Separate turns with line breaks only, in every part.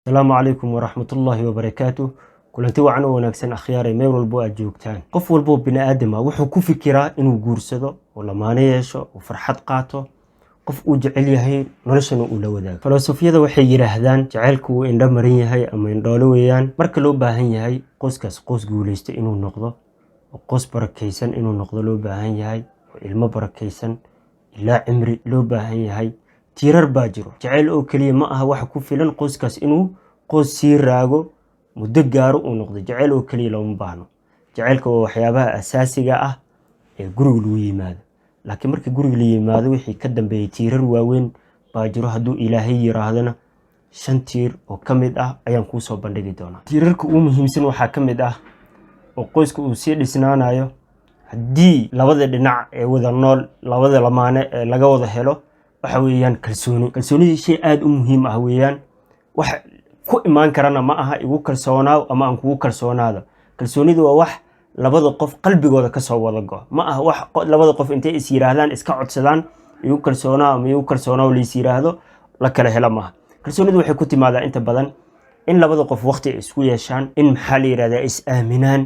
السلام عليكم ورحمة الله وبركاته. كلنتي وعن وناكسن أخيار ميل والبو أجوكتان قف والبو بني آدم وحو كفكرة إنو جورسدو ولا مانيشو وفرحات قاتو قف وجعل يهي نولشنو أولو ذاك فلسفية وحي يرهدان جعلكو إن دمرين يهي أما إن دولويان مركلو باهن يهي قوس جوليست إنو نقضو وقوس بركيسن إنو نقضو لو باهن يهي وإلما بركيسن إلا عمري لو باهن يهي tiirar baa jiro jacayl oo kaliya ma aha wax ku filan qoyskaas inuu qoys sii raago muddo gaaro uu noqdo jacayl oo kaliya lama baahno jacaylka waa waxyaabaha asaasiga ah ee guriga lagu yimaado laakiin markii guriga la yimaado wixii ka dambeeyay tiirar waaweyn baa jiro hadduu ilaahay yiraahdana 5 tiir oo kamid ah ayaan ku soo bandhigi doonaa tiirarka ugu muhiimsan waxaa kamid ah oo qoyska uu sii dhisnaanayo haddii labada dhinac ee wada nool labada lamaane ee laga wada helo waxa weeyaan kalsooni shay aad u muhiim ah weeyaan wax ku imaan karana ma aha igu kalsoonaaw ama aan kugu kalsoonaado kalsoonidu waa wax labada qof qalbigooda ka soo wada go ma aha wax labada qof intay is yiraahdaan iska codsadaan igu kalsoonaaw ama igu kalsoonaaw la is yiraahdo la kala helo ma kalsoonidu waxay ku timaadaa inta badan in labada qof waqti isku yeeshaan in maxaa la yiraahdaa is aaminaan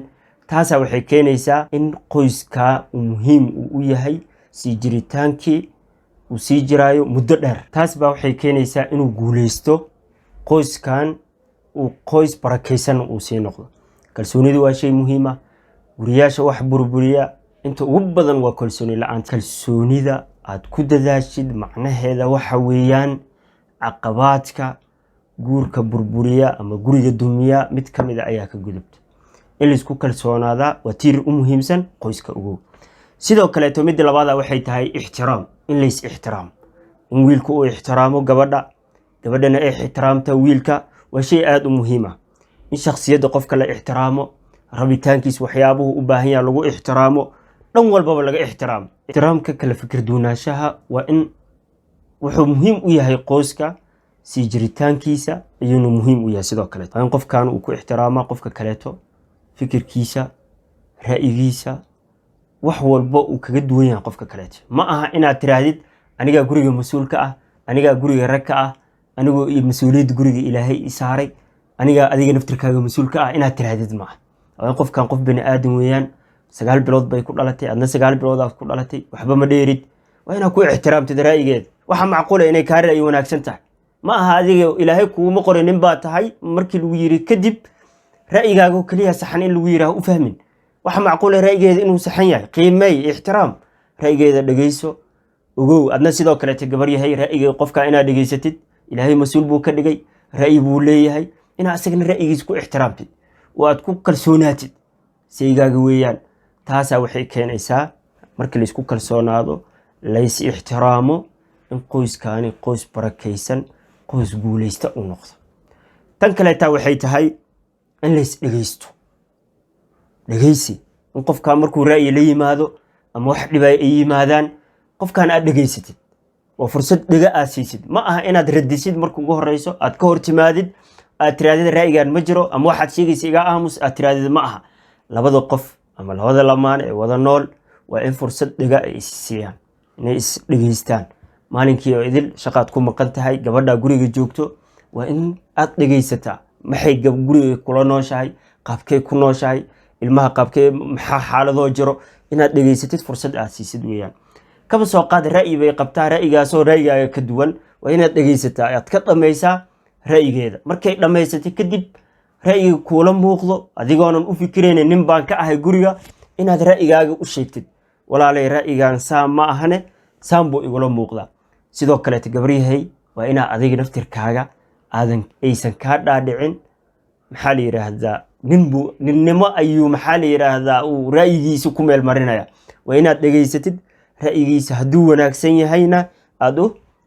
taas waxay keenaysaa in qoyska uu muhiim u yahay si jiritaankii وسي جرايو مدة دهر تاس با waxay keenaysaa inuu guuleysto qoyskan uu qoys barakeysan uu sii noqdo kalsoonidu waa shay muhiim ah guriyaasha wax burburiya inta ugu badan waa kalsooni la'aan kalsoonida aad ku dadaashid macnaheeda waxa weeyaan caqabaadka guurka burburiya ama guriga dumiya mid kamid ah ayaa ka gudubta in la isku kalsoonaada waa tiir u muhiimsan qoyska ugu sidoo kale mid labaad waxay tahay ixtiraam in la is ixtiraam in wiilku uu ixtiraamo gabadhana ay ixtiraamta wiilka waa shay aad u muhiim ah in shakhsiyadda qofka la ixtiraamo rabitaankiis waxyaabuhu u baahan yahay lagu ixtiraamo dhan walba laga ixtiraamo ixtiraamka kala fikir duunaanshaha waa in wuxuu muhiim u yahay qoyska si jiritaankiisa ayuu muhiim u yahay sidoo kale in qofkan uu ku ixtiraamo qofka kaleeto fikirkiisa ra'yigiisa wax walba uu kaga duwan yahay qofka kaleeto ma aha inaad tiraahdid aniga guriga mas'uulka ah aniga guriga ragka ah anigu iyo mas'uuliyad guriga ilaahay isaaray aniga adiga naftirkaaga mas'uulka ah inaad tirahdid ma aha qofkan qof bini aadam weeyaan 9 bilood bay ku dhalatay adna 9 bilood aad ku dhalatay waxba ma dheerid waa inaad ku ixtiraamtid ra'yigeeda waxa macquul ah inay ka ra'yi wanaagsan tahay ma aha adiga ilaahay kuuma qorinin baa tahay markii lagu yiri kadib ra'yigaaga kaliya saxan in lagu yiraahdo u fahmin waxa macquul ah ra'yigeeda inuu saxan yahay qiimay ixtiraam ra'yigeeda dhageyso ogow adna sidoo kale gabar yahay ra'yiga qofka inaad dhageysatid ilaahay mas'uul buu ka dhigay ra'yi buu leeyahay inaad asagna ra'yigiisa ku ixtiraamtid oo aad ku kalsoonaatid saygaaga weeyaan taas waxay keenaysaa markii la isku kalsoonaado la is ixtiraamo in qoyskaani qoys barakeysan qoys guuleysta uu noqdo tan kale waxay tahay in la is dhageysto dhageysi in qofka markuu ra'yi la yimaado ama wax dhibay ay yimaadaan qofkan aad dhageysatid oo fursad dhiga aad siisid ma aha inaad radisid markuu ugu horeyso aad ka hortimaadid aad tiraadid ra'yigan ma jiro ama waxaad sheegaysaa iga aamus aad tiraadid ma aha labada qof ama labada lamaan ee wada nool waa in fursad dhiga ay siiyaan inay is dhageystaan maalinkii oo idil shaqaad ku maqan tahay gabadha guriga joogto waa in aad dhageysataa maxay guriga kula nooshahay qaabkay ku nooshahay ilmaha qaabkee maxaa xaaladoo jiro inaad dhageysatid fursad aad siisid weeyaan kaba soo qaad ra'yi bay qabtaa ra'yigaas oo ra'yigaaga ka duwan waa inaad dhageysataa aad ka dhameysaa ra'yigeeda markay dhameysatay kadib ra'yiga kula muuqdo adigoonan u fikireynin nin baan ka ahay guriga inaad ra'yigaaga u sheegtid walaalay ra'yigan saam ma ahane saam buu igula muuqdaa sidoo kale gabar yahay waa inaad adiga naftirkaaga aysan ka dhaadhicin maxaa la yiraahdaa ninnimo ayuu maxaa la yiraahdaa uu ra'yigiisa ku meel marinaya waa inaad dhageysatid ra'yigiisa hadduu wanaagsan yahayna aad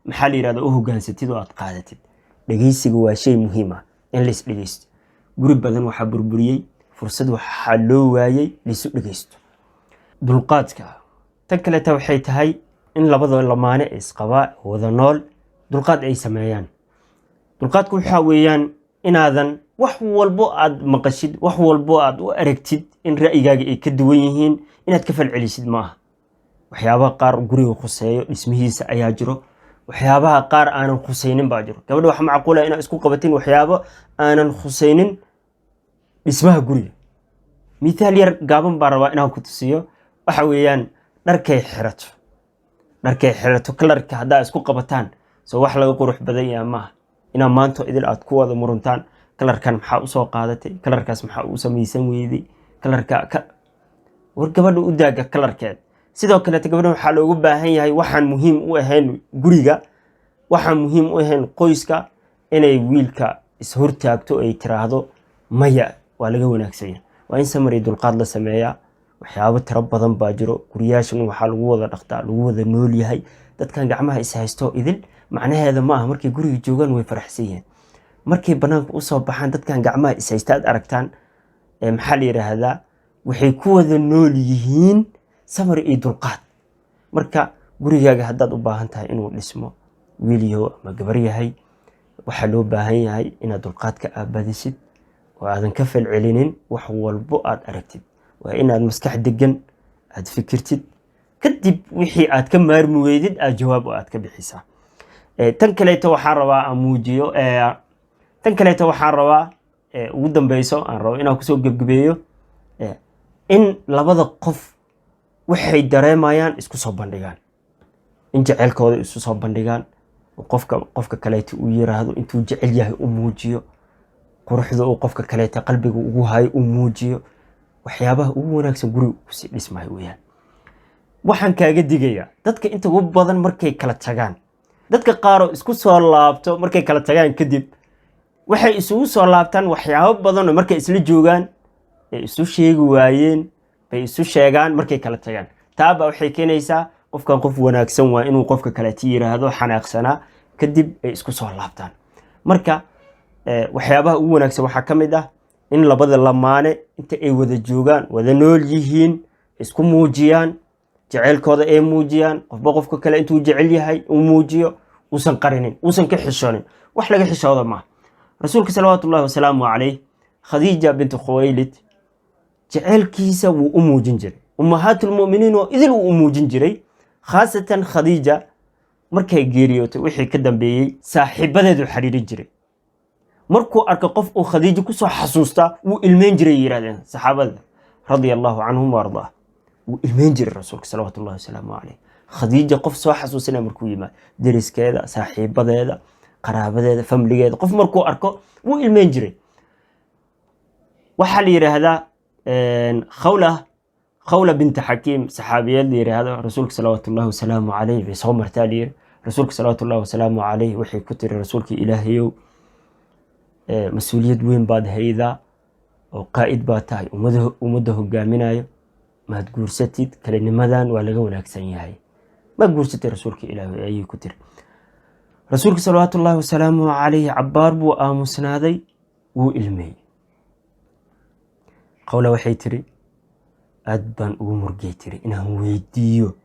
maxaa la yiraahdaa u hogaansatid oo aad qaadatid dhageysiga waa shay muhiim ah in la is dhageysto guri badan waxa burburiyay fursad waxa loo waayay la isu dhageysto dulqaadka tan kale waxay tahay in labada lamaane isqaba wada nool dulqaad ay sameeyaan dulqaadku waxa weeyaan inaadan wax walbo aad maqashid wax walbo aad u aragtid in ra'yigaaga ay ka duwan yihiin inaad ka falcelisid ma aha waxyaabaha qaar guriga khuseeyo dhismihiisa ayaa jiro waxyaabaha qaar aanan khusaynin baa jiro. gabadha waxa macquul ah inaad isku qabatin waxyaabo aanan khusaynin dhismaha guriga. mithaal yar gaaban baa rabaa inaan ku tusiyo. waxa weeyaan dharkay xirato kalarka haddaa isku qabataan soo wax laga qurux badan yahay maaha. inaa maanta idil aad ku wada muruntaan kalarkan maxaa u soo qaadatay, kalarkaas maxaa u samaysan weyday, kalarka war gabadha u daaga kalarkeed. sidoo kale gabadha waxaa loogu baahan yahay waxaan muhiim u ahayn guriga, waxaan muhiim u ahayn qoyska, inay wiilka is hortaagto ay tiraahdo maya. waa laga wanaagsan yahay. waa in samir iyo dulqaad la sameeyaa. waxyaabo tiro badan baa jiro. guriyaashan waxaa lagu wada dhaqtaa, lagu wada nool yahay. dadkan gacmaha is haysto idil macnaheeda ma aha markay guriga joogaan way faraxsan yihiin. markay banaanka u soo baxaan dadkan gacmaha is haysta aad aragtaan maxaa la yiraahdaa waxay ku wada nool yihiin samir iyo dulqaad. marka gurigaaga haddaad u baahan tahay inuu dhismo, wiil yahow ama gabar yahay, waxaa loo baahan yahay inaad dulqaadka aabadisid oo aadan ka falcelinin wax walbo aad aragtid. waa inaad maskax degan aad fikirtid, kadib wixii aad ka maarmi weydid aad jawaab aad ka bixisaa. tan kaleeto waxaan rabaa aan muujiyo ugu dambeyso aan rabo inaan kusoo gebgabeeyo in labada qof waxay dareemayaan isku soo bandhigaan, in jaceylkooda isu soo bandhigaan. qofka kaleeto uu yiraahdo intuu jecel yahay u muujiyo, quruxda uu qofka kaleeto qalbiga ugu hayo u muujiyo. waxyaabaha ugu wanaagsan guriga ku sii dhismayo weeyaan. waxaan kaaga digayaa dadka inta ugu badan markay kala tagaan, dadka qaar oo isku soo laabto markay kala tagaan kadib waxay isugu soo laabtaan waxyaabo badan oo markay isla joogaan ay isu sheegi waayeen bay isu sheegaan markay kala tagaan. taaba waxay keenaysaa qofkan qof wanaagsan waa inuu qofka kale yiraahdo xanaaqsanaa kadib ay isku soo laabtaan. marka waxyaabaha ugu wanaagsan waxaa ka mid ah in labada lamaane inta ay wada joogaan, wada nool yihiin, isku muujiyaan jaceylkooda, ay muujiyaan qofba qofka kale intuu jecel yahay uu muujiyo, uusan qarinin, uusan ka xishoonin. wax laga xishooda maaha. rasuulka salawaatullaahi wasalaamu calayh khadiija bintu khuwaylid jaceylkiisa wuu u muujin jiray. ummahaatu lmu'miniin oo idil wuu u muujin jiray. khaasatan khadiija markay geeriyootay wixii ka dambeeyey saaxiibadeedu xiriirin jiray. markuu arko qof uu khadiija kusoo xasuusta wuu ilmeyn jiray yiraahdeen saxaabada radiyallahu canhum wardaa. wuu ilmeyn jiray rasuulka salawaatullaahi wasalaamu calayh. khadiija qof soo xasuusanaya markuu yimaado, deriskeeda, saaxiibadeeda, qaraabadeeda, famligeeda, qof markuu arko wuu ilmeyn jiray. waxaa la yiraahdaa khawla binta xakiim, saxaabiyad la yiraahdo, rasuulka salawaatullaahi wasalaamu calayh bay soo martaa la yiri. rasuulka salawaatullaahi wasalaamu calayh waxay ku tiri rasuulka ilaahayow mas-uuliyad weyn baad haydaa oo qaa'id baad tahay, ummadda hogaaminayo, maad guursatid. kalinimadan waa laga wanaagsan yahay, ma guursatay rasuulka ilaahay ayay ku tiri. rasuulka salawaatullaahi wasalaamu calayh cabbaar buu aamusnaaday, wuu ilmeeyey. qawla waxay tiri aad baan ugu murgay tiri inaan weydiiyo,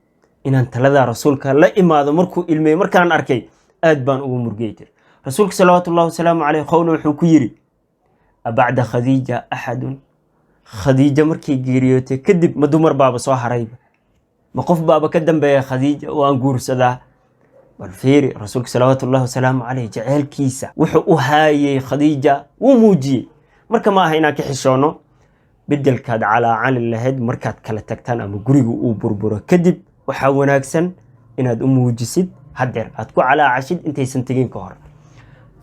inaan taladaa rasuulka la imaado markuu ilmeeyey. markaan arkay aad baan ugu murgay tiri. rasuulka salawaatullaahi wasalaamu calayh qawla wuxuu ku yiri abacda khadiija axadun. khadiija markay geeriyootay kadib ma dumar baaba soo harayba, ma qof baaba ka dambeeya khadiija oo aan guursadaa. bal fiiri rasuulka salawaatullaahi wasalaamu calayh jaceylkiisa wuxuu u haayay khadiija wuu muujiyey. marka ma aha inaan ka xishoono. bedelkaad calaacali lahayd markaad kala tagtaan ama guriga uu burburo kadib, waxaa wanaagsan inaad u muujisid hadeer, aad ku calaacashid intaysan tegin ka hor.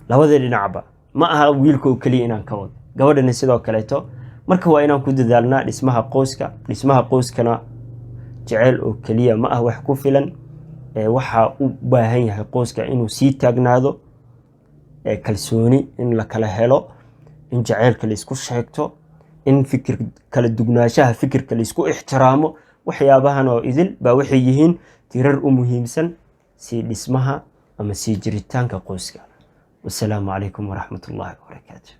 labada dhinacba ma aha wiilka oo kaliya inaan ka wado, gabadhana sidoo kaleeto. marka waa inaan ku dadaalnaa dhismaha qoyska. dhismaha qoyskana jaceyl oo kaliya ma ah wax ku filan. waxaa u baahan yahay qoyska inuu sii taagnaado, kalsooni in la kala helo, in jaceylka la isku sheegto, in fikir kala dugnaanshaha fikirka la isku ixtiraamo. waxyaabahan oo idil baa waxay yihiin tirar u muhiimsan sii dhismaha ama sii jiritaanka qoyska. والسلام عليكم ورحمة الله وبركاته.